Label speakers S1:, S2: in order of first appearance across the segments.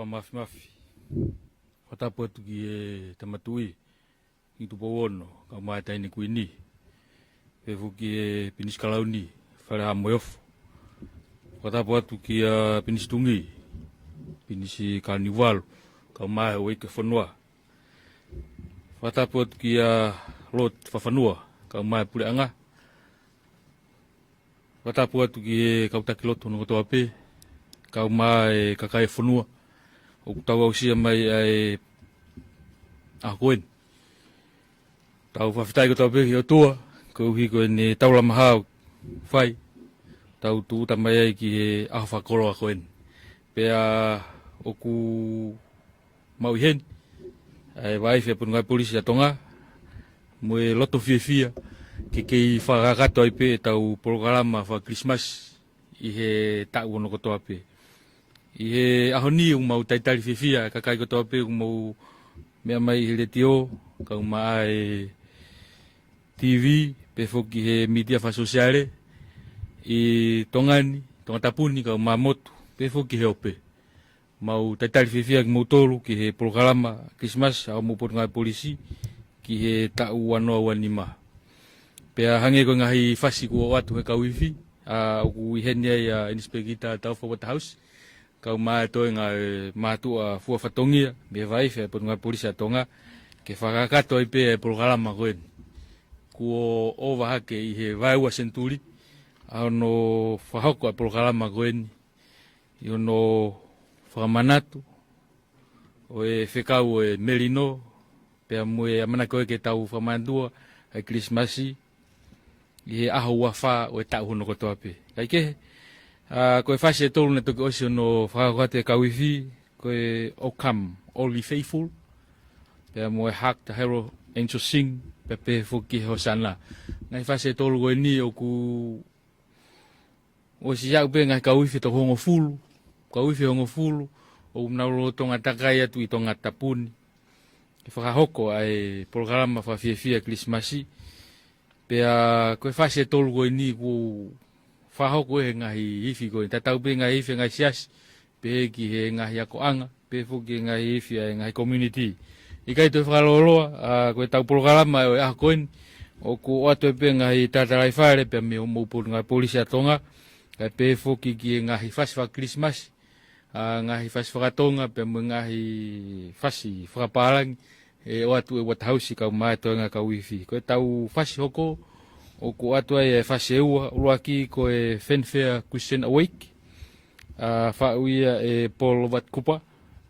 S1: mafi. Whatapu atu ki e tamatui, i tupo ono, ka mai taini kuini. Pefu ki e pinis kalauni, whare ha moeofu. Whatapu atu ki a pinis tungi, pinisi karnivalu, ka mai o eke whanua. Whatapu atu ki a lot whawhanua, ka mai pule anga. Whatapu atu ki e kautaki loto no kotoa pe, ka mai kakai whanua. O tau au sia mai ai a koen. Tau whawhitai kotoa pe ki o tua, ko uhi koe ne taula mahau whai. Tau tuuta mai ai ki he aho whakoro a koen. Pea oku mau hen, ai waiwhia punu ngai polisi a tonga, moe loto fia ki kei whakakato ai pe tau porokarama wha Christmas i he tau ono kotoa pe. I he aho ni mau taitari fia kakai kotoa pe mau mea mai i le tio, ka mai TV, pe foki he media wha sosiale, i tongani, tonga tapuni ka motu, pe foki he ope. Mau taitari fia ki mau tolu ki he porokarama Christmas, au mau potu ngai polisi, ki he tau wanoa wanima. Pea hange ko ngahi fasi kua watu he kawifi, ku ihenia ia inspekita tau Whawata House, kau mai toi ngā mātua fua whatongia, me vai whea potu ngai polisi a tonga, ke whakakato ai pe e porokarama koen. Kuo owa hake i he vaiua senturi, no whahoko a porokarama koen, i ono whakamanatu, o e whekau e Merino, pea mue amana koe ke tau whamantua, ai Christmasi, i he aho ua wha o e tau hono kotoa pe. Kai ke, koe whasi e tolu na toki osi ono whakakate kawifi, koe Okam, Only Faithful, pea moe Hark the Herald Angels Sing, pea pe fuki Hosanna. Ngai whasi e tolu koe ni o ku osi iau pe ngai kawifi to hongo fulu, kawifi hongo fulu, o mnaulo tonga takai atu i tonga tapuni. Ke whakahoko ai porokarama whawhiawhia Christmasi, pea koe whasi e tolu koe ni ku whahoko e ngahi hifi koe. Tatau pe ngahi hifi ngahi siasi, pe ki he ngahi ako anga, pe fuki ngahi hifi ai ngahi community. Ikai toi whakaloloa, koe tau porokarama e aho koen, o ku oato e pe ngahi tatarai whaere, pe me o mauporu ngahi polisi a tonga, kai pe fuki ki ngahi whasi wha Christmas, ngahi whasi whakatonga, pe mo ngahi whasi whakaparangi, e oatu e Watahausi kau mai toi ngā kawifi. Koe tau whasi hoko, o ku atu ai e whasi eua, uruaki ko e Fanfare Christian Awake, whauia e Paul Watkupa,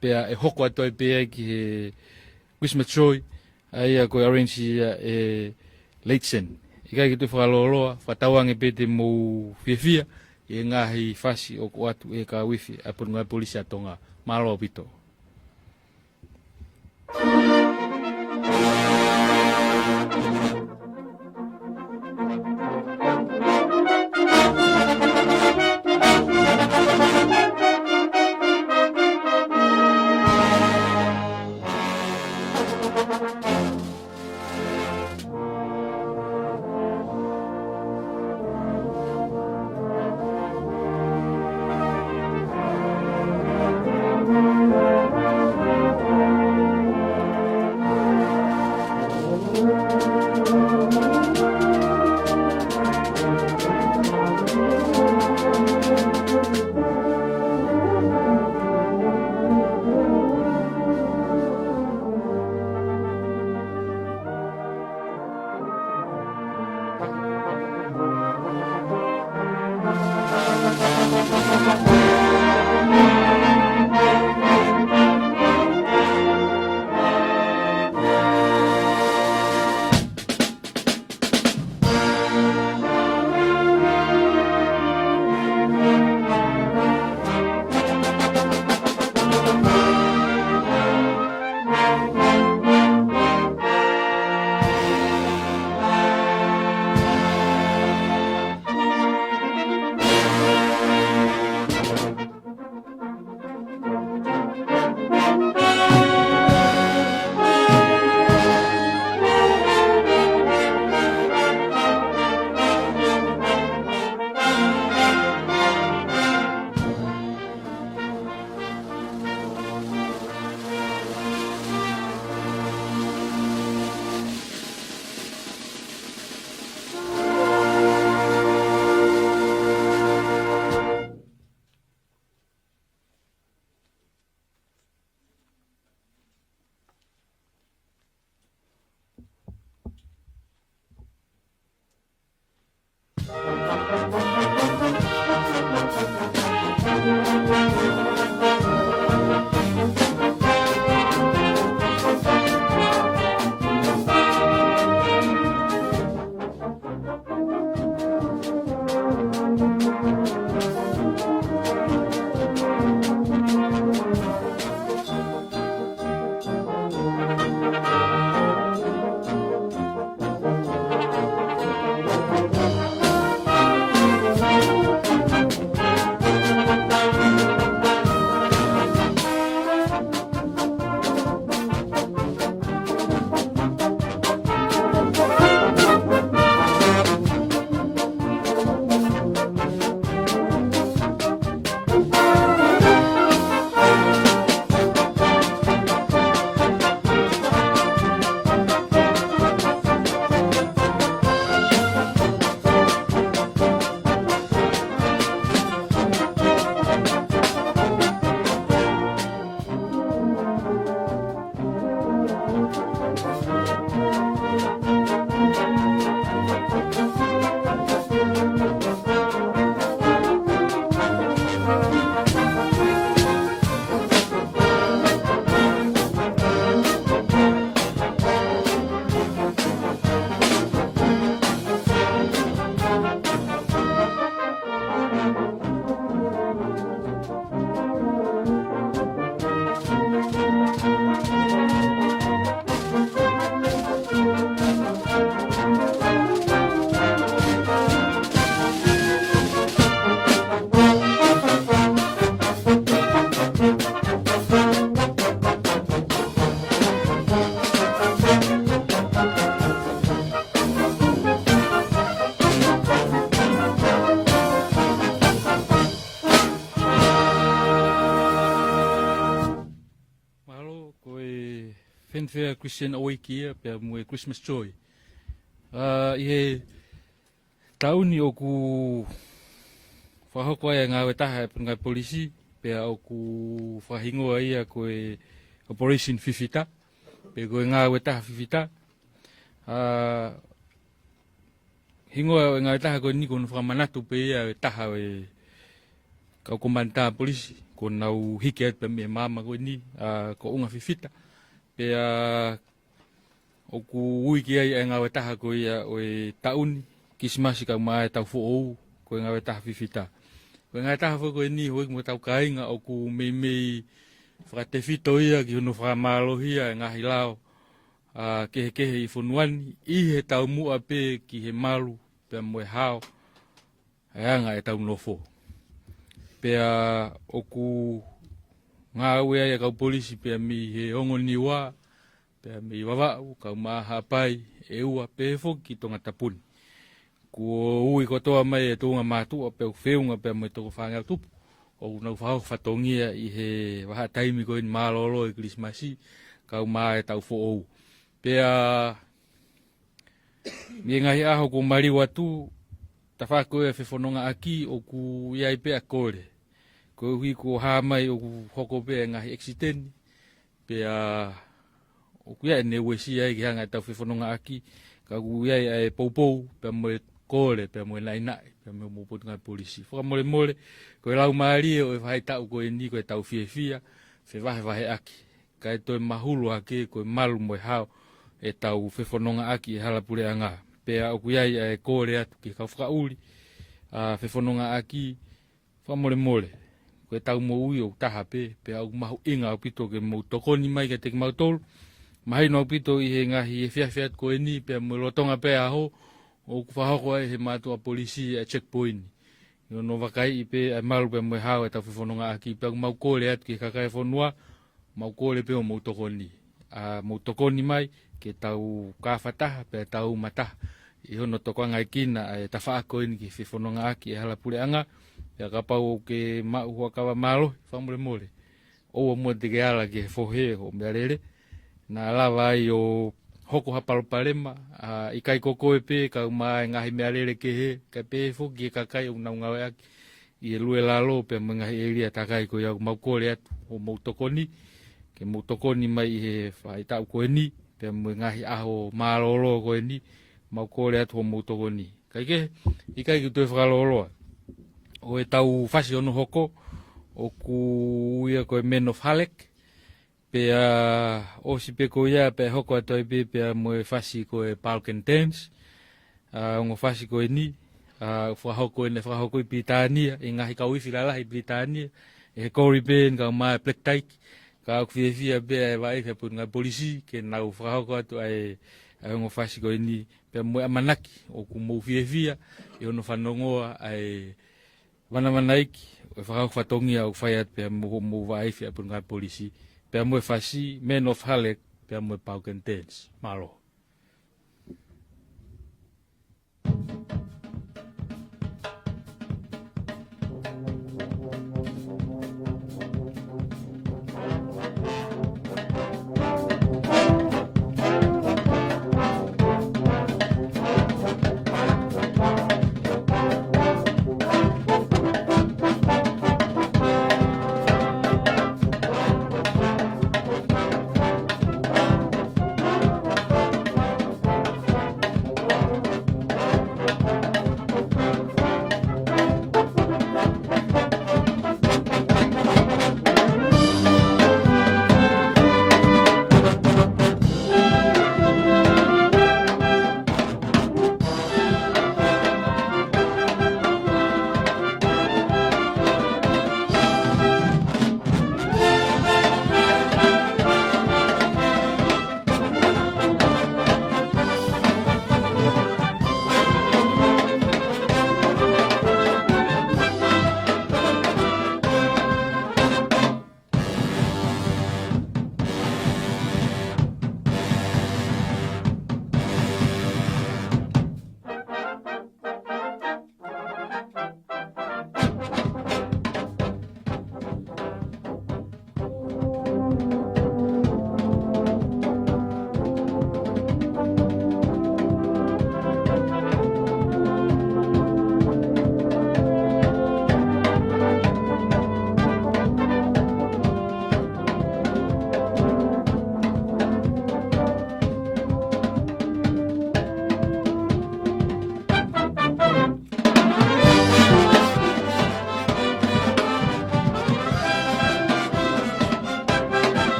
S1: pea e hoko atu ai pea ki he Christmas Joy, ai ko e arrange e Leitsen. Ikai ki tu whakaloloa, whatauange pe te mou whiawhia, e ngahi whasi o ku atu e kawifi, a punu ngai polisi a tonga, malo pito. fanfare Christian Awake pe mo Christmas Joy. Ie tauni o ku whahoko ai ngā wetaha e ngai polisi pe o ku whahingoa ia koe Operation Fifita pe koe ngā wetaha Fifita. Hingoa ngā wetaha koe ni kono whamanatu pe ia wetaha e kau komanta polisi ko nau hike pe me mama koe ni ko unga Fifita pe o ku uiki ai ngā wetaha koe ia o tauni Kismasi ka mai tau fo'ou ko ngā wetaha Fifita. Ko ngā wetaha fo koe ni hoi mo tau kainga o ku mei whakatewhito ia ki hono whakamalohi ngā hilao kehe i whonuani i he tau mua pe ki he malu pe mo e hao anga e tau nofo. Pea o ku ngā ue ai kau polisi pea mi he ongo niwa pea mi wawau kau maha pai e ua pe foki tonga tapuni. Ko ui kotoa mai e tonga mātua pe whiunga pe mo e toko whangau tupu. O nau whahau whatongia i he waha taimi koe ni mālolo i Krismasi kau maa e tau fo'ou. Pea mi ngahi aho ko mari watu ta whako e whewhanonga aki o ku iai pea kore. Ko hui ko hamai o ku hoko pea ngahi exiteni. Pea o ku iai ne wesi ai ki hanga e tau whewhanonga aki. Ka ku iai ai poupou pea mo e kore pea mo e nainai pea mo mo potunga polisi. Whakamole mole ko e lau maari o e whai tau ko e ni ko e tau fia wahe aki. Ka e toi mahulu hake ko e malu mo e hao e tau whewhanonga aki e halapure anga. Pea o ku iai ai kore atu ki kau whakauri whewhanonga aki whamole mole. Ko e tau mo ui o taha pea au mahu inga au pito ke mo tokoni mai ke teki mau tolu. Mahi no au pito i he ngahi e whiawhiat ko e ni pea mo lotonga pea aho o ku whahoko ai he mātua polisi a checkpoint. No wakai i pe ai malu pe mo e hao e tau whewhanonga aki pea mau kore atu ki kakai whanua mau kore pe o mo tokoni. Mo tokoni mai ke tau kawhataha pe tau mataha. I hono tokoanga i kina e ta whaako ini ki whewhanonga aki e halapure anga. Pea kapau ke mau hua kawa malo whamole mole. Oua mua te ke ala ke whohe o mea rere. Na lawa ai o hoko hapalopalema. I kai koko e pe kau mai ngahi mea rere ke he. Kai pe whoki e kakai o nau ngawe aki. I e lue lalo pe mo ngahi eria takai ko iau mau kore atu o mo tokoni. Ke mo tokoni mai i he whaitau ko e ni. Pe mo ngahi aho malolo ko e ni. Mau kore atu o mo tokoni. Kai ke i kai ki tue whakaloloa. O e tau whasi ono hoko, o ku ia koe Men of Halek, pea osi pe ko ia pe hoko atoi pe mo e whasi koe Balkan Dance, ongo whasi koe ni, whahoko i Britania, i ngahi kau iwi lalahi i Britania, e he kori pe ngau mai Black Tyke, ka au whiawhia pe e waiwhia pu ngai polisi, ke nau whahoko atu ai ongo whasi koe ni, pe mo e amanaki, o ku mou whiawhia, i ono whanongoa ai Wana iki, o whakau whatongia au whaiat pia mo waiwhia pun ngai polisi. Pia mo e whasi, Men of Halek, pia mo e Balkan Dance. Malo.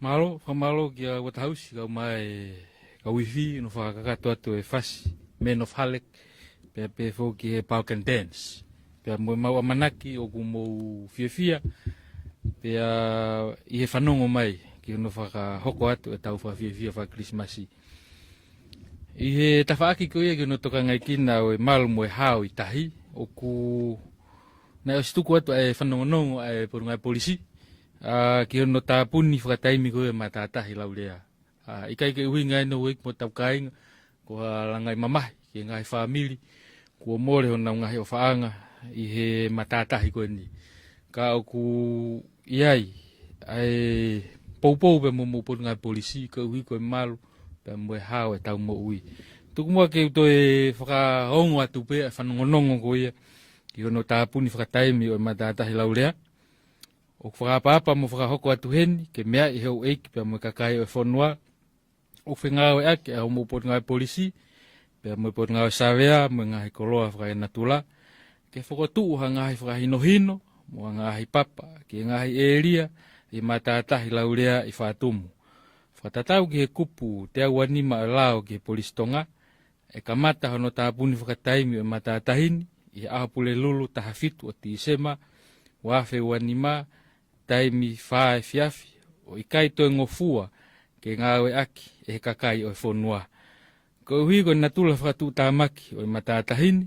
S1: Malo, whamalo ki a Watahausi, kau mai, ka wifi, no whakakato atu e whasi, Men of Halek, pia pe ki e Park and Dance. Pia mo mau amanaki o ku mou fia, pia i he whanongo mai, ki no whakahoko atu e tau whafia wha Christmasi. I he tawhaaki ko ia ki no toka ngai kina o e malo mo e hao i tahi, o ku na o situku atu e whanongonongo e porungai polisi, ki no tāpuni whakataimi ko e matatahi lau lea. Ikai ke ui ngai no wik mo tau kainga, ko langai mamahi, ki ngai whamili, ko more ho nau ngahi o whaanga, i he matatahi ko ni. Ka o ku iai, ai poupou pe mo porungai polisi, ka ui ko e malo, pe mo e hao e tau mo ui. Tuku mua ke uto e whakahongo atu pe, e whanongonongo ko ia, ki no tāpuni whakataimi o e matatahi lau lea. O whakapapa mo whakahoko atu heni, ke mea i heo eiki pe mo kakai o e whanua, o whengao e ake, au mo porungai polisi, pe mo porungai savea, mo ngahi koloa whakainatula, ke whakotu ha ngahi whakahinohino, mo ngahi papa, ke ngahi eria, i matatahi lau lea i whatumu. Whatatau ki he kupu, te au anima e lao ki he polistonga, e kamata hono tāpuni whakataimi o matatahini, i ahapule lulu tahafitu o ti isema, wafe wanima taimi fae fiafi o ikai to ngofua ke ngawe aki e kakai o fonua ko hui ko natula fatu tamaki o matatahini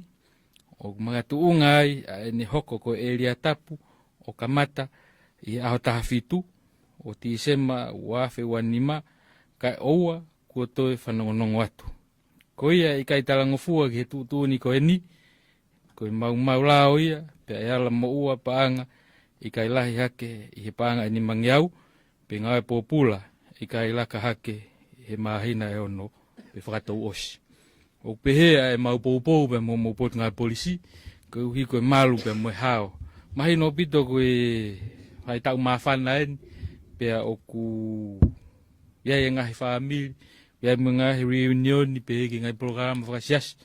S1: o mga tuunga ai ni hoko ko elia tapu o kamata i aho tahafitu o ti sema wafe wanima kai oua ko toe whanongonongo atu. Ko ia i kai talangofua ki he tuutuni ko eni, ko i mau lao ia, pe ayala mo ua paanga, i kai lahi hake i he paanga eni mangiau, pe ngawe popula, i kai laka hake he mahina e ono, pe whakatau osi. O pehea e mau poupou pe mo mopot ngai polisi, ko uhi ko e malu pe mo hao. Mahino pito ko e hai tau mawhana eni, pe o ku ia ngahi whaamiri, ia ngahi reunion ni pe ki ngai programa whakasiasi,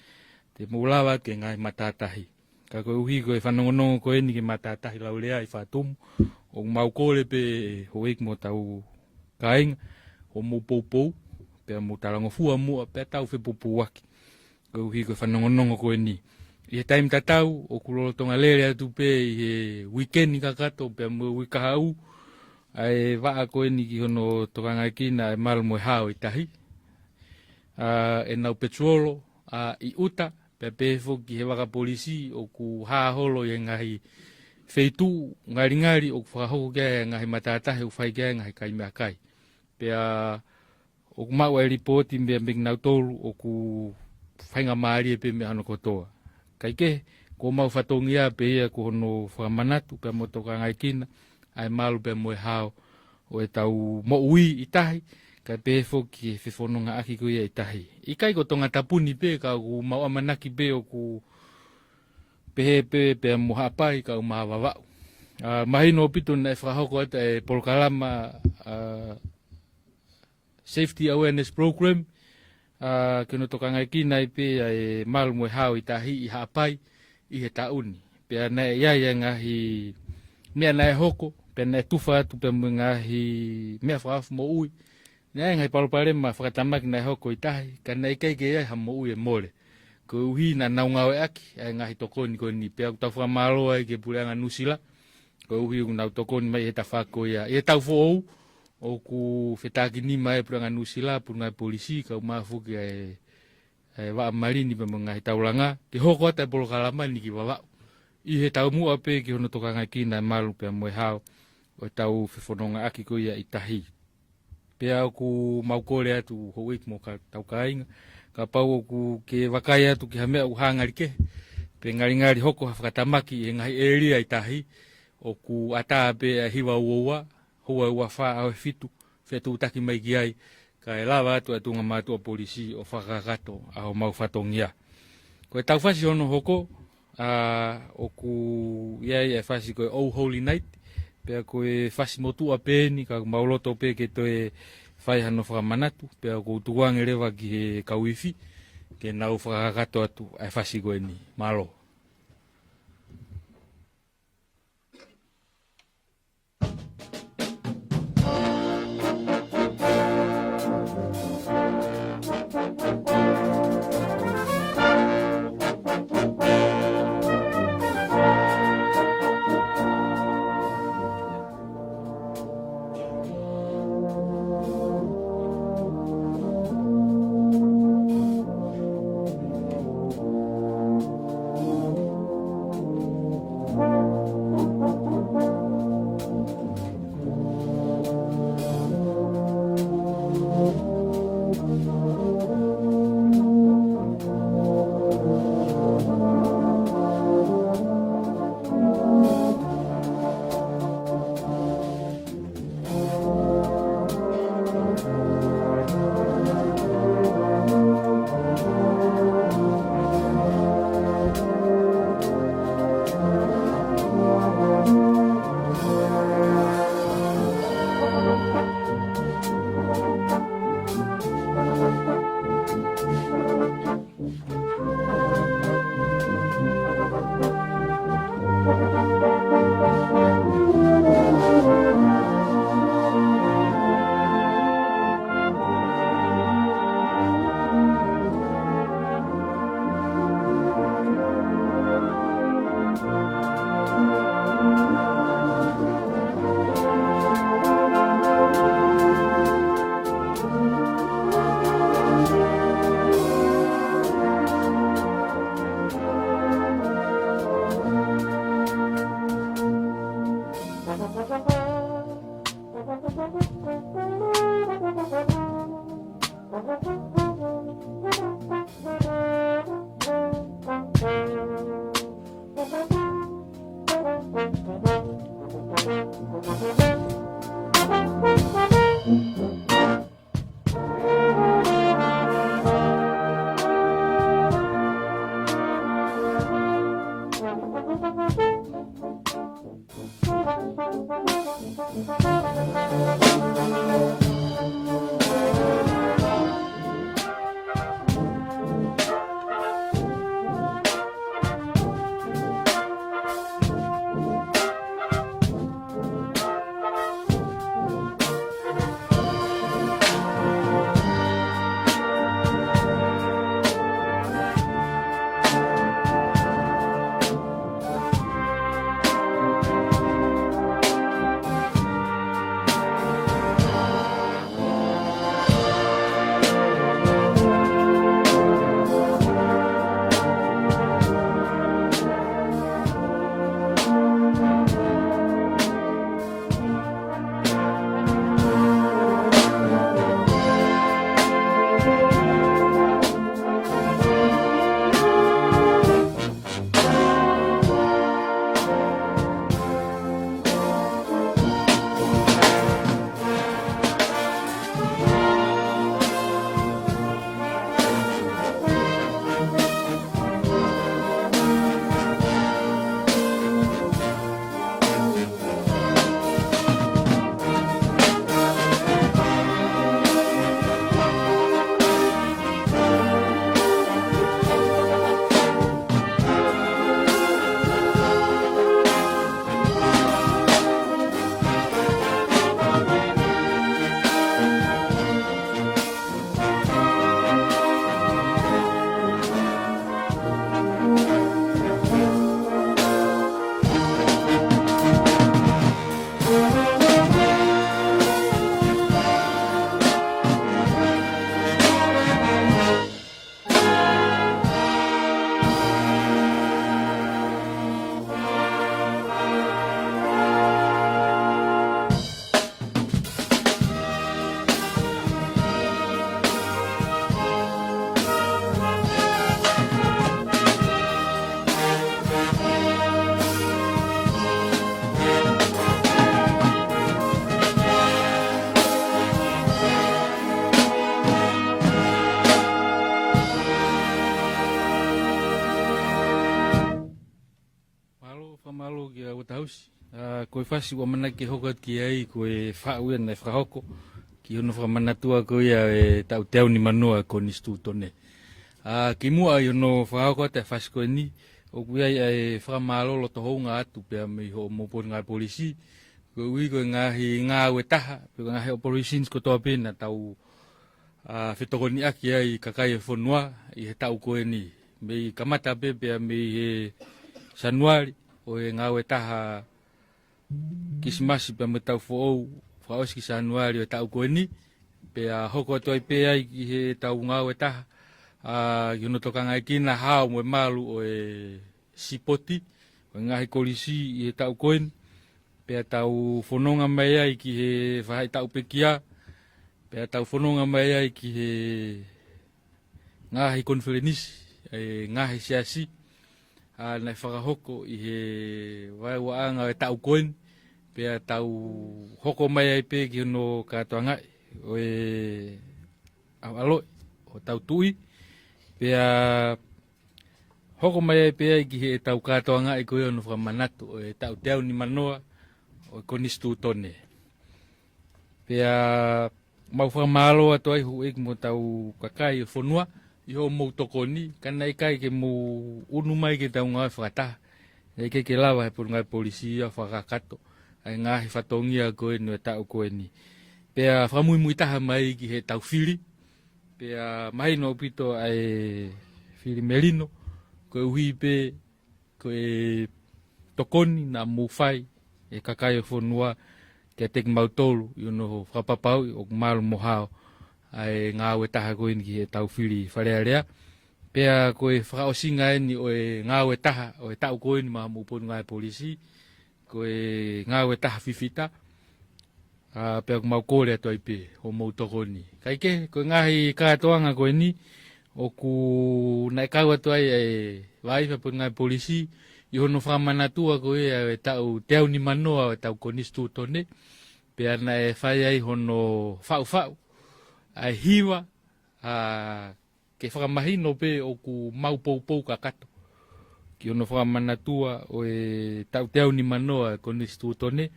S1: te mulawa ke ngai matatahi. Ka koe uhi koe whanongonongo koe ni ke matatahi laulea i whatumu, o mau kore pe hoik mo tau kainga, o mo poupou, pe mo talangofua mua, pe tau whepupu waki. Koe uhi koe whanongonongo koe ni. I he taim tatau, o kulolo tonga lere atu pe i he weekend ni kakato, pe mo wikahau, ai waa koe ni ki hono tokangai kina e malu mo hao i tahi. E nau petrolo i uta, pe pefo ki he waka polisi o ku haholo i ngahi feitu ngari o ku whakahoko kia ngahi matatahe u whai kia ngahi kai mea kai. Pe o ku maua e ripoti mbea mbing nau tolu o ku whainga maari e pe me hano kotoa. Kai ke, ko mau whatongia pe ia ku hono whakamanatu pe mo tokangai kina, ai malu pe moe hao o e tau mo ui i tahi, ka pefo ki whiwhanonga aki ko ia i tahi. I kai ko tonga tapuni pe, ka ku mau amanaki pe o ku pehe pe mo hapai ka u mahawawau. Mahino pito na e whakahoko ata e Polokalama Safety Awareness Program, kino tokangai kina i pe e malu moe hao i tahi i hapai i he tauni. Pe ana e iaia ngahi mea na e hoko, pe na e tufa atu pe mo ngahi mea whakafu mo ui. Nea ngai palopalema whakatamaki na e hoko i tahi, ka na i keike ia ha mo ui e mole. Ko uhi na naungawe aki, ai ngahi tokoni ko ni pe au tau whakamaloa i ke pureanga nusila. Ko uhi nau tokoni mai he ta whako ia. I he tau fo o ku whetaki nima e pureanga nusila, pureanga polisi, ka umafuki e waa marini pe mo ngahi taulanga. Ke hoko ata e Polokalama ni ki wawau. I he tau mua pe ki hono tokangai kina e malu pe moe hao o tau whiwhanonga aki ko ia i tahi. Pea ku maukore atu hoik mo ka tau kainga, ka pau ku ke wakai atu ki hamea uhangari ke, pe ngari hoko hawhakatamaki e ngahi eria i tahi, o ku ata pe hiwa uoua, hoa ua wha au fitu, fetu utaki mai ki ai, ka e lawa atu atu ngamatu o polisi o whakakato au mau whatongia. Ko e tau whasi hono hoko, o ku iai e whasi koe Oh Holy Night, pea koe whasi motua pēni, ka mauloto pē ke toe whai hano whakamanatu, pea ko tuwange rewa ki he kauifi, ke nau whakakato atu e whasi koe ni, malo. Koe whasi wa mana ke hoko ki ai, koe whaua nei whahoko, ki hono whamanatua koe e tau teo ni manua ko ni stu tone. Ki mua i hono whahoko te whasi koe ni, o kui ai e whamalolo to hounga atu pia me ho mopon ngai polisi, koe ui koe ngahi ngā ue taha, pia ngahi operations ko toa pena tau whetokoni aki ai kakai e whonua, i he tau koe ni. Me kamata pe pia me he Januari, o e ngā ue taha kisimasi pia me tau whoou, whaoski Januari o tau koe ni, pia hoko atu ai pe ai ki he tau ngā ue taha, ki hono toka ngai kina hao mo e malu o e sipoti, o ngahi kolisi i he tau koe ni, pia tau whanonga mai ai ki he whahai tau pekia, pia tau whanonga mai ai ki he ngahi konferenisi, ngahi siasi, nei whakahoko i he waiwaanga e tau koe ni, pia tau hoko mai ai pe ki hono katoa ngai, o e aloi, o tau tui, pia hoko mai ai pe ai ki he tau katoa ngai koe hono whamanatu, o e tau teo ni manoa, o konistu tone. Pia mau whamalo atu ai hu ek mo tau kakai o whonua, i ho mou toko ni, kana i kai ke mou unu mai ke tau ngai whakataha. E ke lawa he por ngai polisi a whakakato, ai ngahi whatongia koe no e tau koe ni. Pia whamui mui taha mai ki he tau whiri, pia mai no pito ai whiri merino, koe uhi pe, koe tokoni na mou whai, e kakai o whonua, ke teki mautolu, i ono whapapau, o malu mohao, ai ngā ue taha koe ni ki he tau whiri wharearea. Pea koe whakaosinga e ni o e ngā ue taha, o e tau koe ni maha muponu ngai polisi, koe ngā ue taha whiwhita. Pea ku mau kōre ato ai pe, o mau toko ni. Kai ke, koe ngahi kātoanga koe ni, o ku nai kau ato ai waifa po ngai polisi, i hono whamanatua koe e tau teo ni manoa e tau konistu tone, pea nai whai ai hono whau, ai hiwa, ke whakamahino pe o ku mau pou ka kato. Ki hono whamanatua o e tau teo ni manoa e konistu tone,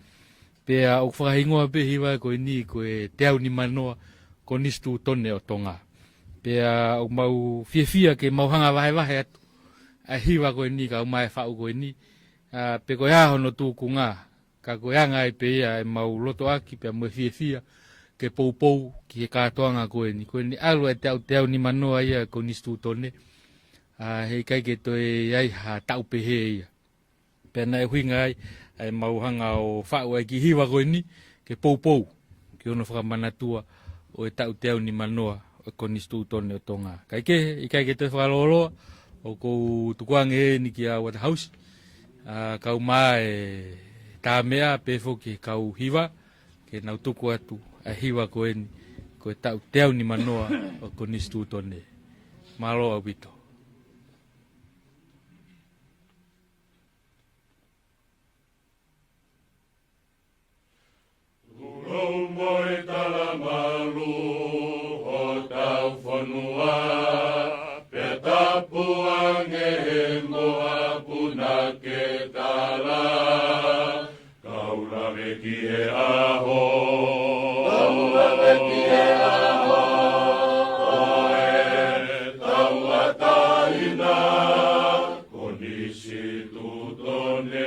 S1: pea o whakahingoa pe hiwa koe ni koe teo ni manoa konistu tone o tonga. Pea o mau whiawhia ke mau hanga wahe atu. A hiwa koe ni ka umai whau koe ni. Pe koe ahono tūku ngā. Ka koe anga e pe ia e mau loto aki pea mau whiawhia ke pou ki he kātoanga koe ni. Koe ni alu e teo ni manoa ia konistu tone. Hei kai ke toi ai ha tau pehe ia. Pea nai huinga ai. Ai mau hanga o whau ai ki hiwa koe ni, ke pou, ki ono whakamanatua o e tau teo ni manoa o konistu tone o tonga. Kai ke, i kai ke te whakaloloa, o kou tukuange e ni ki a Waterhouse, kau maa e tā mea pefo ki kau hiwa, ke nau tuku atu a hiwa koe ni, ko e tau teo ni manoa o konistu tone. Malo au bito.
S2: Tau moi tala malu o tau whanua, pe tapu ange moa puna ke tala, kau lawe ki e aho, oe tau ataina, konisi tutone,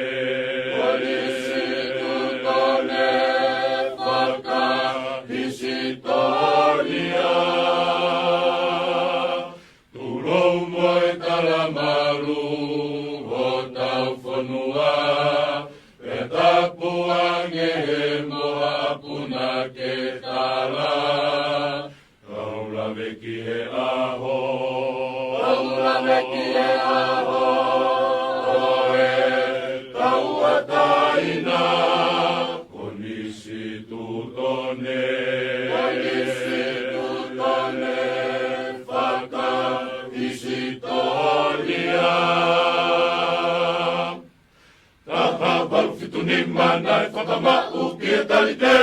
S2: Mana e whakamau ki e talite,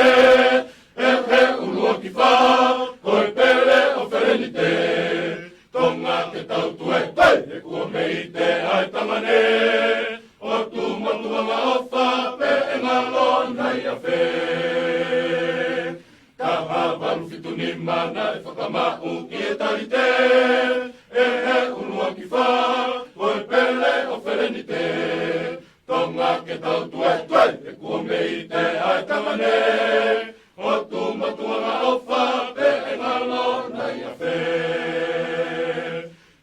S2: e he ulua ki wha, koe pere o wherenite. Tonga ke tau tue, e kua mei te ai tamane, o tu matuanga o wha, pe e ngalo nei a whe. Taha waru fitu ni mana e whakamau ki e talite, e he ulua ki wha, koe pere o wherenite. Tonga ke tau tue, e kua mei te ai tamane, o tu matuanga o wha, pe e ngalo nei a whe.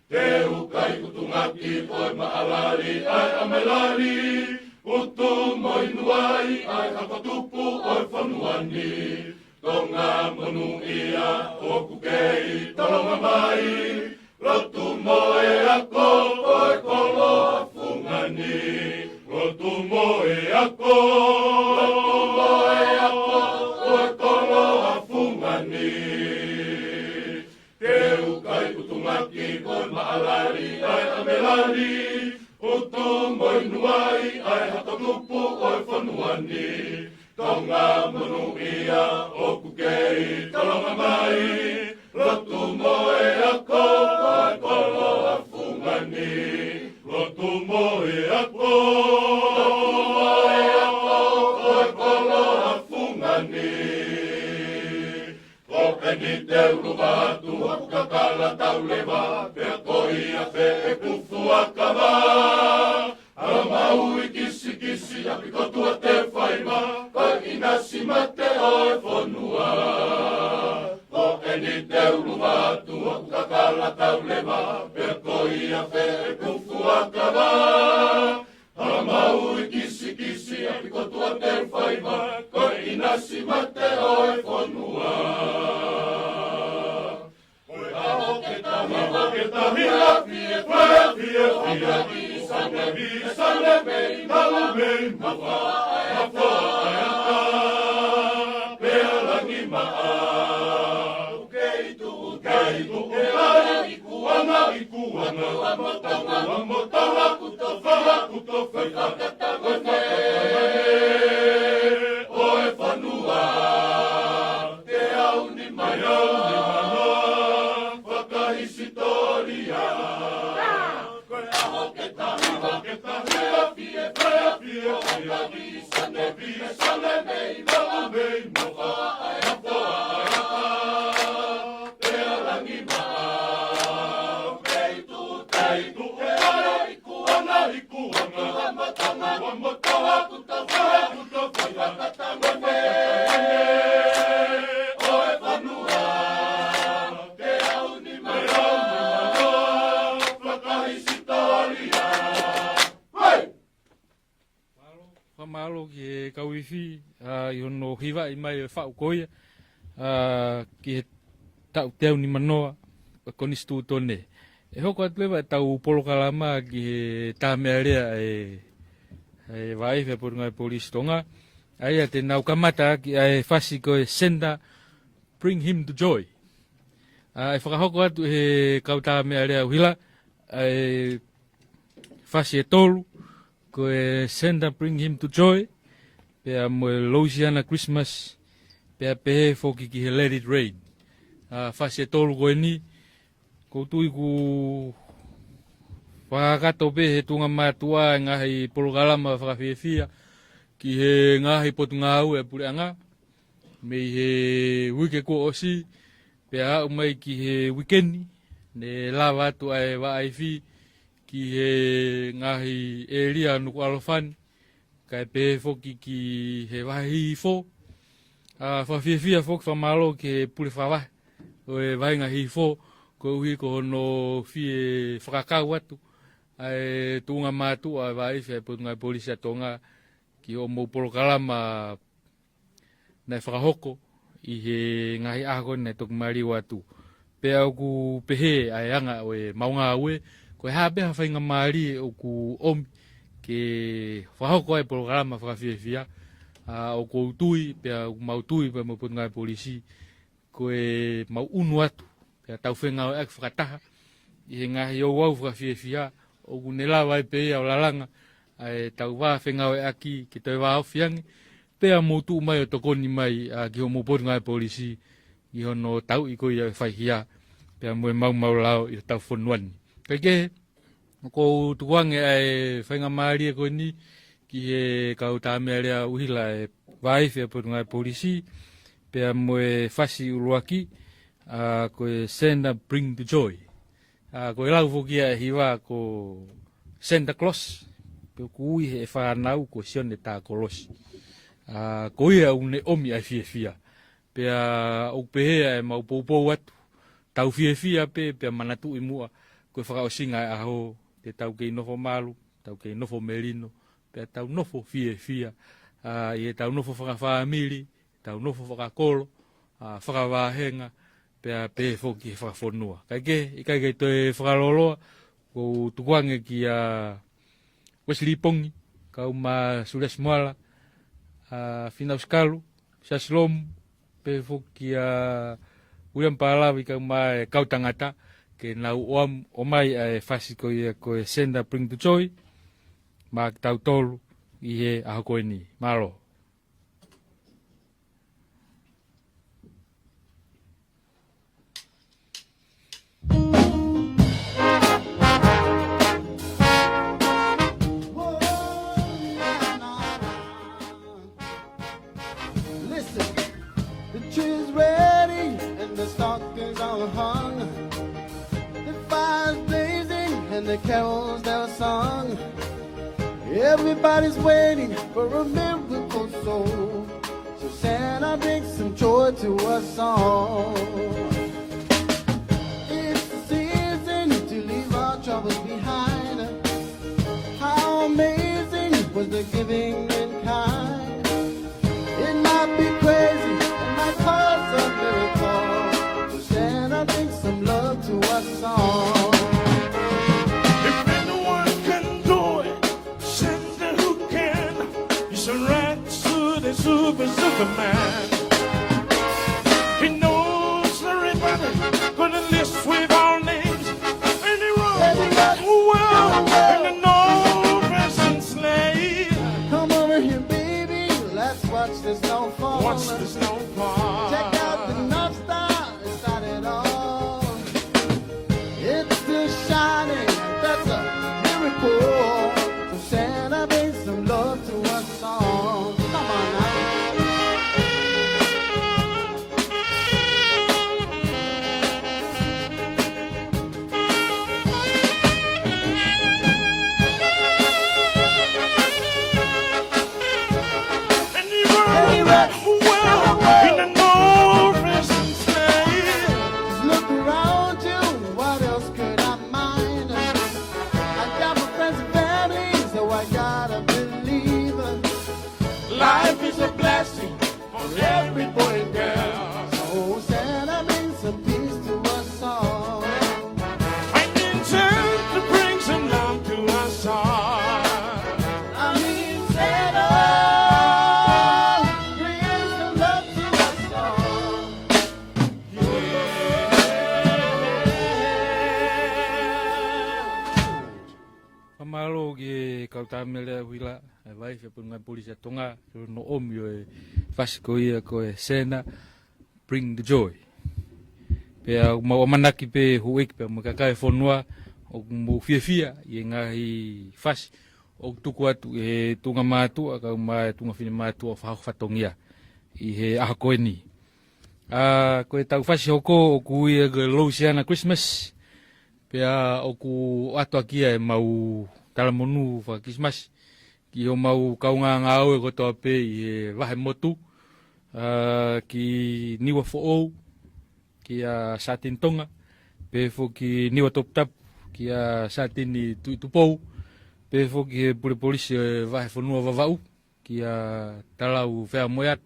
S2: Te ukai utungaki, oi maalari, ai amelari, utu moinuai, ai hakatupu, oi whanuani. Tonga monu ia, o kukei, talonga mai, lotu moe ako, oi kolo afungani. Lotu moe ako, oe kolo afungani. Te ukai utungaki, oi maalari, ai amelari, utu moinuai, ai hakatupu, oi whanuani. Tonga monu ia, o kukei, talonga mai, lotu moe ako, oe kolo afungani. Lotu moe ako, oe kolo afungani. Ko eni te uruwa atu, hapu kakala tau lewa, pea koi a whe e kufu a kawa. Ala mau i kisi kisi, api kotua te whaima, ka inasi mate oe whonua. Ko eni te uruwa atu, hapu kakala tau lewa, pea koi a whe e kufu a kawa. Ala mau i kisi kisi, api kotua te whaima, ka inasi mate oe whonua. Fia, fia, fia, fia, fia, fia, fia, fia, fia, fia, fia, fia,
S1: Malo ki kawifi I ono hiva I mai whao koia ki he tau teo ni manoa konistu tone. E hoko atlewa tau polokalama ki he tāmea rea e waiwhe porungai polisi tonga. Aia te nau kamata ki ai whasi koe senda bring him to joy. E whakahoko atu he kau tāmea rea uhila e whasi e tolu. Koe senda bring him to joy. Pea moe Louisiana Christmas. Pea pehe foki ki he let it rain. Whasi e tolu koe ni. Koutu iku whakakato pehe tunga mātua ngahi polokalama whakawhiawhia. Ki he ngahi potu ngāu e pure anga. Mei he wike ko osi. Pea au mai ki he weekendi. Ne lawa atu ai wa ai whi. Ki he ngahi e ria nuku alofani. Kai pehe foki ki he wahi fo. Whawhiawhia foki whamalo ki he pure whawahi. O e wahi ngahi fo. Ko uhi ko hono fie whakakau atu. Ai tunga mātu ai wahi whai putungai polisi atonga. Ki o mou polokalama nai whakahoko. I he ngahi ahako nai toku mariwa atu. Pea oku pehe ai anga o e maunga aue. Ko e hape hawhainga maari o ku omi ke whahoko ai polokalama whakawhiawhia. O ko utui, pea mautui pea mo putungai polisi. Ko e mau unu atu. Pea tau whenga o ek whakataha. I he ngahi o wau whakawhiawhia. O ku nela wai pea o lalanga. Ai tau wā whenga o aki ki tau wā awhiangi. Pea mo tu mai o tokoni mai ki ho mo putungai polisi. I hono tau i koi au whaihia. Pea mo e mau lao i tau whonuani. Peke, ko tuwange ai whainga maari e koe ni ki he kau tāmea rea uhila e waiwhia putungai polisi. Pea mo e whasi uruaki, ko e senda bring the joy. Ko e lau whokia e hiwa ko Santa Claus. Pea ku ui he whanau ko sione tā kolosi. Ko ia une omi ai whiawhia. Pea o pehea e mau poupou atu. Tau whiawhia pea manatu I mua. Koe whakaosinga e aho, te tau kei nofo malu, tau kei nofo merino, pea tau nofo whiawhia, I e tau nofo whakawhamiri, tau nofo whakakolo, whakawahenga, pea pehe whoki he whakawhonua. I kai toi whakaloloa, ko tukuange ki a Wesley Pongi, kau ma Sules Moala, Finau Skalu, Saslomu, pehe whoki a William Palawi, kau ma kau tangata, ke nau o mai e whasi ko e senda bring to joy, ma tau tolu I he aho koe ni. Malo.
S3: Listen, the tree is ready and the stockings are hung. Fires blazing and the carols that are sung. Everybody's waiting for a miracle soul. So Santa brings some joy to us all. It's the season to leave our troubles behind. How amazing was the giving in kind. It might be crazy, it might cause a miracle. So Santa brings some love to us all.
S2: If anyone can do it, Santa who can. He's a rat suit and Superman. He knows everybody, gonna list with our names.
S3: snowfall.
S2: Watch the snow fall.
S3: Check out the North Star, it started all. It's still shining, that's a miracle. So Santa, bring some love to us all. Come on now.
S2: Anywhere, well, in the north and state.
S3: Just look around you, what else could I mind? I got my friends and family, so I gotta believe.
S2: Life is a blessing for every boy and girl.
S3: So Santa, bring some peace to us all.
S2: Finding time to bring some love to us all.
S3: I mean Santa, bring some love to us all.
S1: Pamalo ke kautamele wila vai fe punga polisi tonga no omio e fasco ia ko e Sena bring the joy. Pe o manaki pe huik pe makakai fonua o mo fia i ngai fas o tuku atu e tunga matu ka mai tunga fini matu o fa fatongia i he a koeni. Ko e tau fasi hoko o ku ia ge Louisiana Christmas. Pea o ku atu akia e mau talamonu fa Christmas. Ki o mau kaunga ngau e kotoa pe i he vahe motu. Ki niwa fo'ou. Ki a satin tonga. Pe fo ki niwa top tap. Ki a satin ni tupou. Pe fo ki he pule polisi e vahe fonua vavau. Ki a talau fea moiat.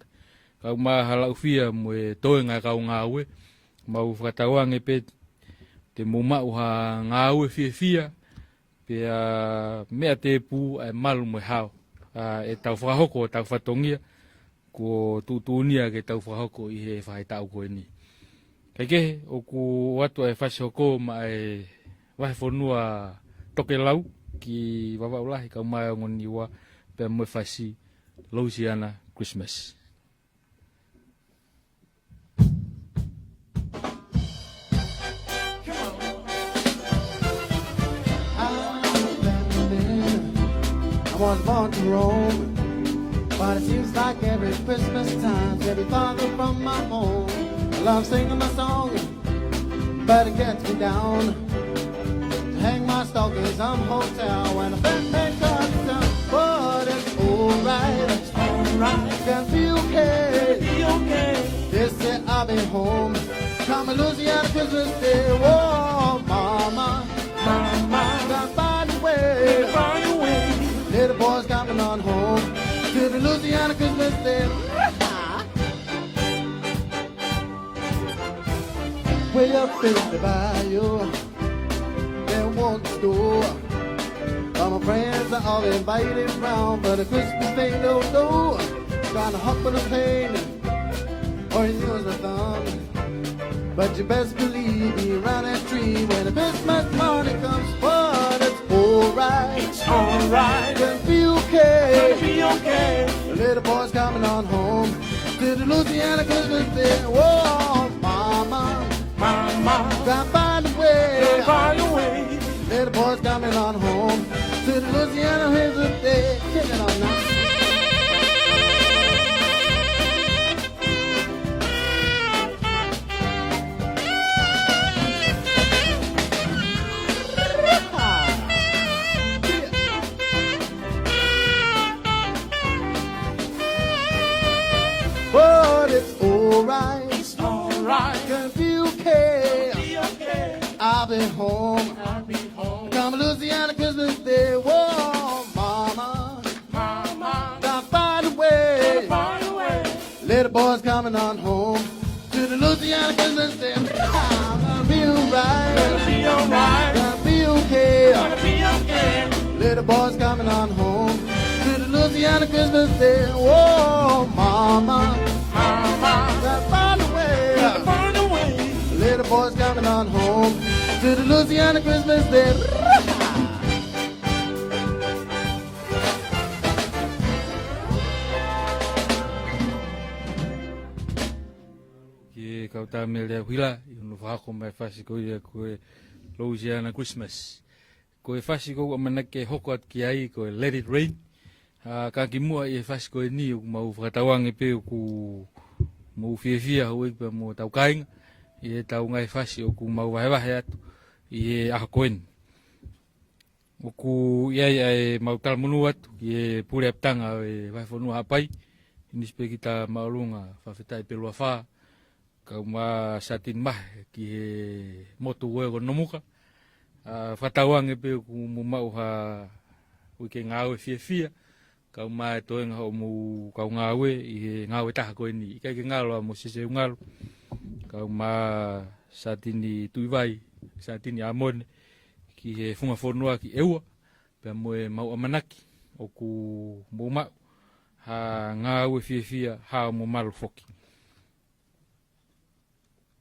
S1: Kau ma halau fia mo e toenga kau ngau e. Mau whakatauang e pe te mumau ha ngau e fia. Pe mea te pu e malu mo e hao. E tau whakahoko e tau whatongia. Ko tutuunia ke tau whakahoko i he whaitau koe ni. Kei o ku watu e whasi hoko ma e wahe whanua toke lau ki wawaulahi kau mai o ngoniwa pe mo e whasi Louisiana Christmas.
S3: I was born to roam, but it seems like every Christmas time, to be farther from my home. I love singing my song, but it gets me down. To hang my stockings on hotel when a band comes down. But it's alright, it's alright. Gonna be okay, They say I'll be home. Come Louisiana Christmas Day. Whoa, mama, gonna find a way. Little boys coming on home to the Louisiana Christmas Day. Way up in the bayou, there won't store. All my friends are all invited round, but a Christmas Day no go. Trying to hop on a plane or use a thumb. But you best believe me around that tree when the Christmas morning comes. But it's alright.
S2: It's alright.
S3: Gonna be okay.
S2: Gonna be okay.
S3: The little boy's coming on home to the Louisiana Christmas Day. Whoa, mama, gotta find a way.
S2: Find a way.
S3: Little boy's coming on home to the Louisiana Christmas Day. Check it out now. But it's alright.
S2: It's alright.
S3: Gonna be okay.
S2: Be okay.
S3: I'll be home.
S2: I'll be home.
S3: Come Louisiana Christmas Day. Whoa, mama, gotta find a way.
S2: Find a way.
S3: Little boys coming on home to the Louisiana Christmas Day. Gonna be alright.
S2: Gonna be alright.
S3: Gonna be okay.
S2: Gonna be okay.
S3: Little boys coming on home to the Louisiana Christmas Day. Whoa, mama, gotta find a way.
S2: Find a way.
S3: Little boys coming on home to the Louisiana Christmas Day.
S1: kauta me lea huila, i unu whako mai whasi ko ia koe Louisiana Christmas. Koe whasi ko amanake hoko at ki ai koe Let It Rain. Ka ki mua i whasi koe ni o mau whakatawangi pe o ku mau whiawhia hoi pa mo tau kainga. I e tau ngai whasi o ku mau wahewahe atu i e aha koen. O ku iai ai mau talmunu atu i e pure aptanga o e whaifonua hapai. Inispe kita maulunga whawhetai pe lua whaa. Kau ma satin mah ki he motu wego nomuka. Whatawange pe ku mu mau ha wike ngāwe whiawhia. Kau ma e toenga ho mu kau ngāwe i he ngāwe taha koe ni. Ikai ke ngālo a mo sese ungalo. Kau ma satini tuiwai, satini amone. Ki he funga whonua ki eua. Pea moe mau amanaki. O ku mu mau. Ha ngāwe whiawhia ha mo malu foki.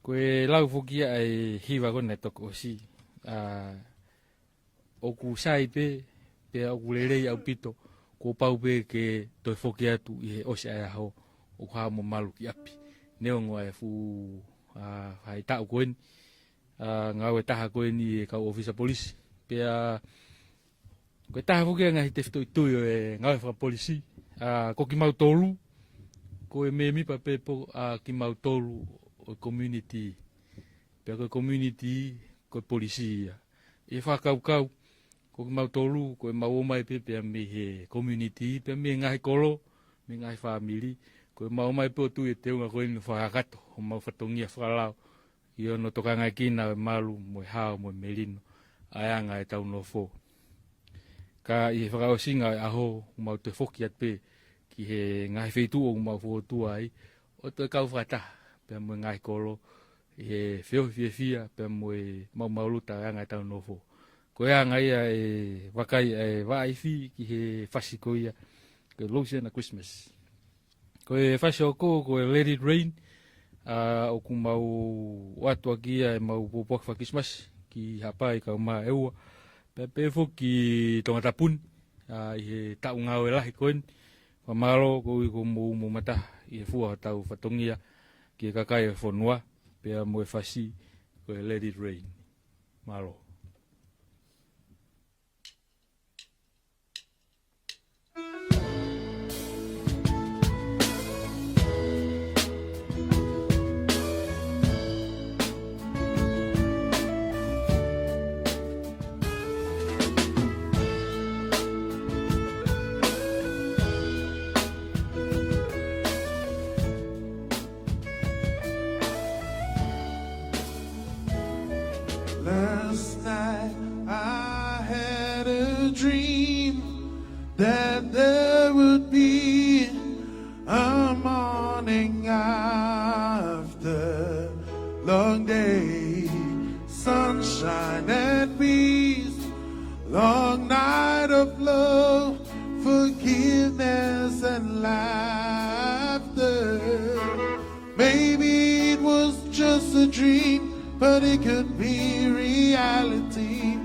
S1: Koe lau foki ai hiwa kone toko o si. O ku sai pe o ku lerei au pito. Ko pau pe ke toi foki atu i he ose ai aho. O ha mo malu ki api. Neongo ai fu hai tau koeni. Ngawe taha koeni e kau ofisa polisi. Pea koe taha foki ngahi te fito itui o e ngawe whaka polisi. Ko ki mau tolu. Koe me mipa pe po ki mau tolu. O community, pea koe community, koe polisi ia. E whakaukau, koe mau tolu, koe mau omai pe pea me he community, pea me ngahi kolo, me ngahi whamiri, koe mau omai pe o tu e te unga koe ni whakakato, o mau whatongia whakalao, i ono toka ngai kina e malu, moe hao, moe melino, aianga e tau no fo. Ka i he whakaosinga e aho, o mau te whoki at pe, ki he ngahi wheitu o mau whotua ai, o te kau whakataha. Pea moe ngai kolo, e whio whiawhia, pea moe mau mauluta anga e tau nofo. Koe anga ia e wakai e waifi ki he whasi ko ia, koe Louisiana Christmas. Koe whasi o koe Let It Rain, o ku mau watua ki ia e mau popok wha Christmas, ki hapai kau maa eua. Pea pefo ki tongata pun, i he tau ngau e lahi koen, whamaro koe ko mo mata, i he fua tau whatongia, ki kakai e whonua, pea moe whasi, koe Let It Rain. Malo.
S2: Last night I had a dream that there would be a morning after long day, sunshine and peace, long night of love, forgiveness and laughter. Maybe it was just a dream, but it could be reality.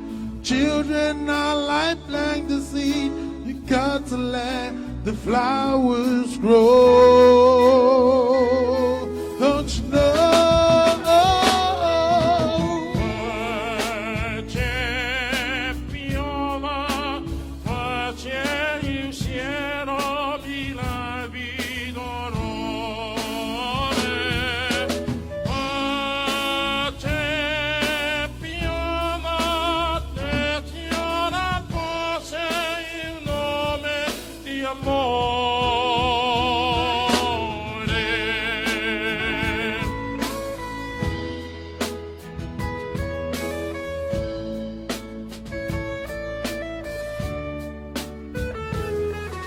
S2: Children are lifeline the seed. You got to let the flowers grow. Don't you know?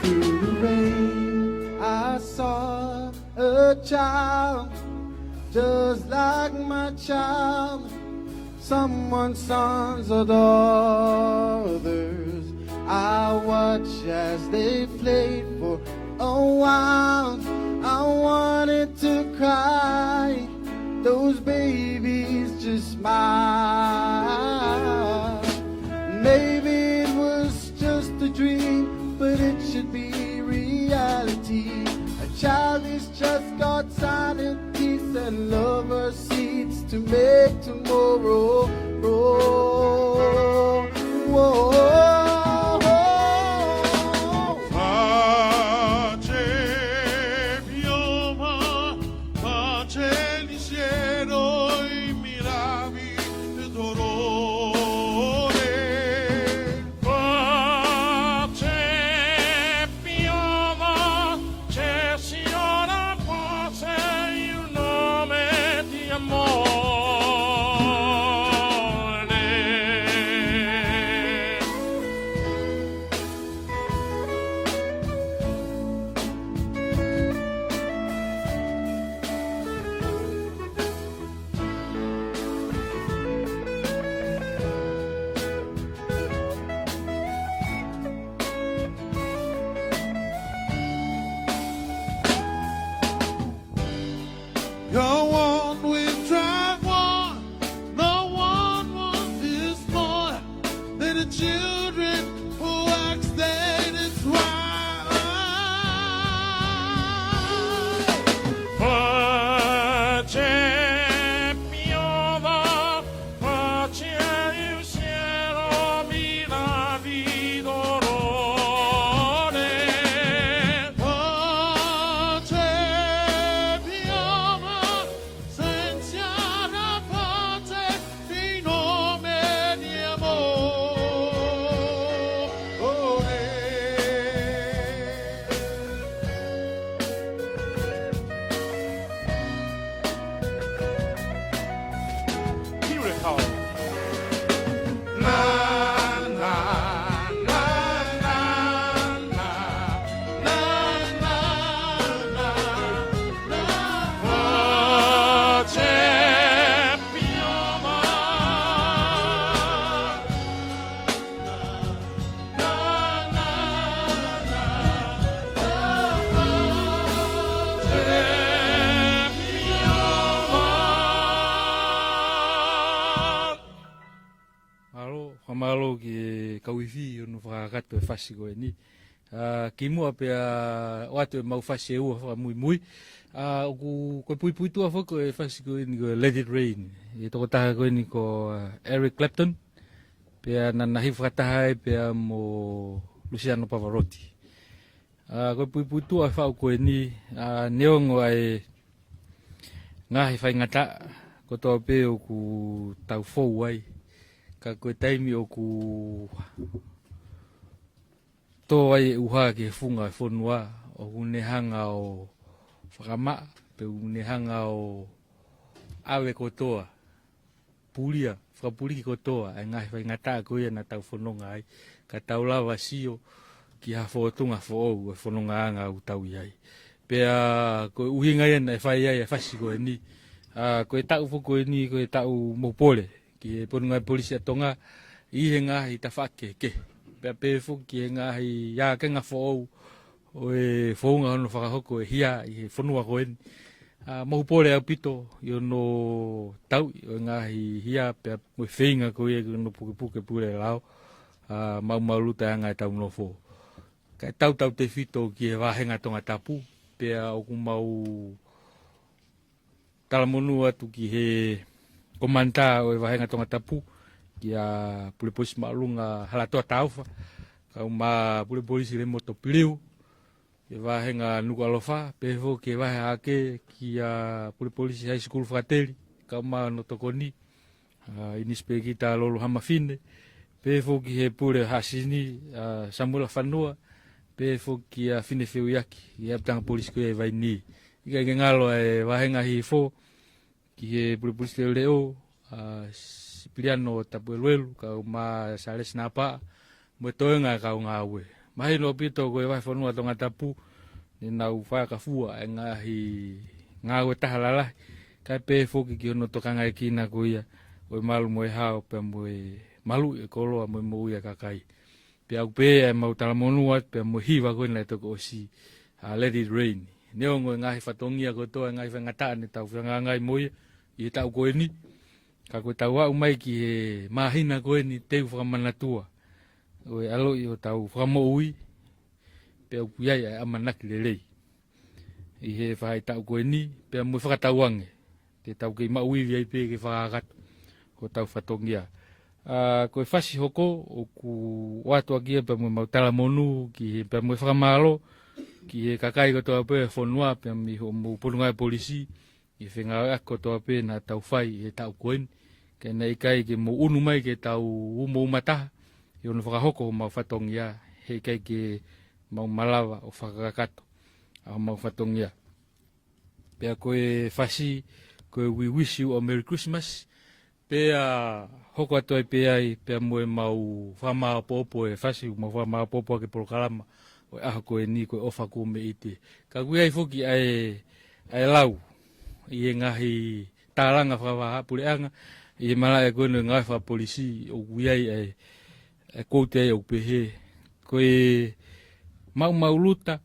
S3: Through the rain, I saw a child, just like my child. Someone's sons or daughters. I watched as they played for a while. I wanted to cry. Those babies just smile. Maybe it was just a dream, but it should be reality. A child is just God's silent peace and lovers' seats to make tomorrow grow. Whoa.
S2: Pace piova, pace il cielo, i miravi del dolore. Pace piova, c'è signora pace, il nome di amore. Go on, we've tried one. No one wants this more than the children who ask that it's why. Pace piova, pace il cielo, miravi dolore. Pace piova, senza la pace in nome di amore. Beautiful. Na na na na na na na na na. Pace piova. Na na na na. Pace piova.
S1: Alo, whamalo ki kauiwi unu whakakato e whasiko e ni. Ki mua pia watu e mau whasi e ua whakamui mui. Oku koe pui pui tua whako e whasiko e ni ko Let It Rain. E toko taha koe ni ko Eric Clapton. Pia nanahi whakataha e pia mo Luciano Pavarotti. Koe pui pui tua whao koe ni neongo ai ngahi whai ngata. Ko toa pe oku tau fou ai. Ka koe taimi o ku tō ai e uha ki he whunga e whonua o unehanga o whakama pe unehanga o awe kotoa pulia, whakapuli ki kotoa ai ngahi whai ngata koe na tau whanonga ai ka tau lawa sio ki ha whotunga whoou e whanonga anga u tau iai pea koe uhinga ia na e whai ai e whasi koe ni koe tau whoko e ni koe tau mopole ki e ponunga polisi atonga i he ngahi ta whake ke. Pea pēwhu ki he ngahi ia kenga whoou o e whounga hono whakahoko e hia i he whanua koeni. Mahupore au pito i ono tau i o ngahi hia pea moe whenga ko i e no puke puke pure lao. Mau luta anga e tau no who. Kai tau te whito ki he wahenga tonga tapu pea oku mau talamonu atu ki he komanta o e wahenga tonga tapu ki a pule polisi maalunga halatoa taufa kau ma pule polisi le moto piliu e wahenga nuku alofa pefo ki e wahe ake ki a pule polisi high school Fratelli kau ma no tokoni inispe kita lolo hamafine pefo ki he pule hasini Samuel Fanua pefo ki a fine feu yaki i aptanga polisi ko e vai ni ika ke ngalo e wahenga hi fo ki he pule polisi leo Sipiliano tapueluelu kau ma sales napa mo toenga kau ngawe mai no pito ko e vai fonua tonga tapu ni nau fa ka fua e ngahi ngawe tahalala kai pe foki ki no tokanga e kina ko ia o malu mo e hao pe mo e malu e kolo mo mo ia kakai pe au pe e mau talamonu pe mo hiva ko na to ko si Let It Rain neongo ngahi fatongia ko to ngahi fa ngata ni tau ngai mo i tau ko ni ka koe tau au mai ki he mahina koe ni teu whakamanatua. Oe alo i o tau whakamo ui, pe au kuiai ai amanaki lelei. I he whahai tau koe ni, pe mui whakatauange. te tau kei mauiwi ai pe ke whakakato ko tau whatongia. Koe whasi hoko o ku watu akia pa mui mautala monu ki pa mui whakamalo ki he kakai ko toa pe whonua pe mi ho mu punungai polisi i whenga ako toa pe na tau whai he tau koen ke nei kai ke mo unu mai ke tau umo umataha i ono whakahoko mau whatongia he kai ke mau malawa o whakakato a mau whatongia. Pea koe whasi koe we wish you a Merry Christmas. Pea hoko atu ai pea ai pea moe mau whamaa popo e whasi mau whamaa popo ke polokalama o aho koe ni koe ofa ko me ite. Ka kui ai foki ai lau i e ngahi tāranga whawaha pureanga i e mala e koe no ngai wha polisi o kui ai ai koute ai o pehe. Koe mau luta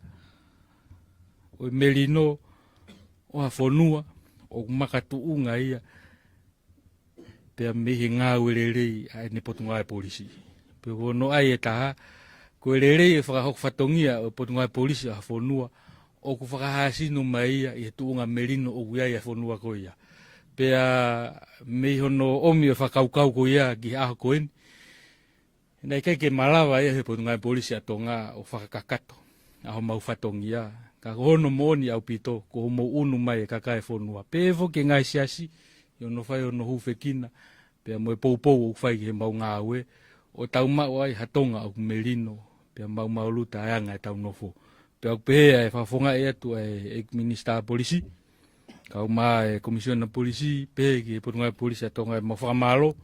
S1: o melino o ha whonua o makatu unga ia pea mehe ngā uererei ai ne potungai polisi. Pea no ai e taha, ko ererei e whakahok whatongia o potungai polisi a whonua, o ku whakahasino mai ia i he tuunga merino o kuiai a whonua ko ia. Pea mehe hono omi o whakaukau ko ia ki aho koen. Nei kai ke malawa ia he potungai polisi a tonga o whakakato, aho mau whatongia. Ka hono moni au pito, ko homo unu mai e kakai whonua. Pea ke ngai siasi, i ono whai ono hufekina, pea moe poupou o whai he mau ngā ue, o tau mau ai hatonga o merino, pea mau luta aanga e tau nofo. Pea kupehea e whafonga e atu e minister polisi, kau maa e komisiona polisi, pehe ki e potungai polisi atonga e mau whakamalo,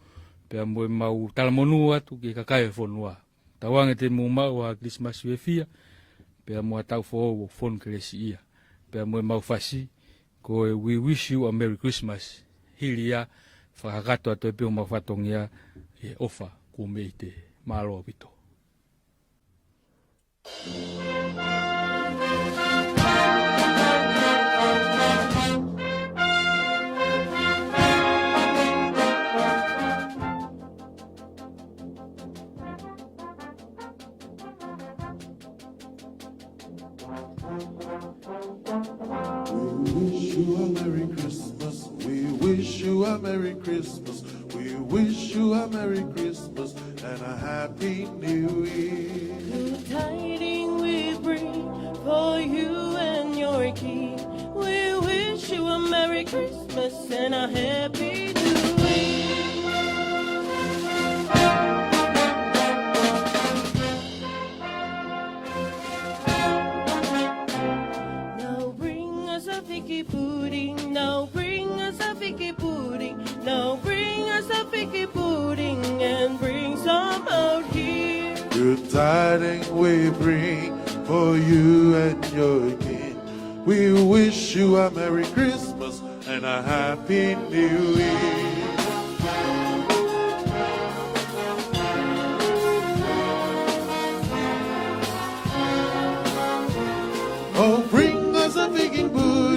S1: pea moe mau talamonu atu ki kakai e whonua. Tauange te mu mau a Christmas uefia, pea mua tau whoo o whonu keresi ia, pea moe mau whasi, koe we wish you a Merry Christmas. Hili ia whakakato atu e peo mau whatongia e ofa ko me i te malo apito.
S2: A Merry Christmas, we wish you a Merry Christmas and a Happy New Year.
S4: Good tidings we bring for you and your king. We wish you a Merry Christmas and a Happy New Year. Now bring us a figgy pudding, now bring us a figgy pudding. Now bring us a figgy pudding and bring some out here.
S2: Good tidings we bring for you and your king. We wish you a Merry Christmas and a Happy New Year. Oh, bring us a figgy pudding.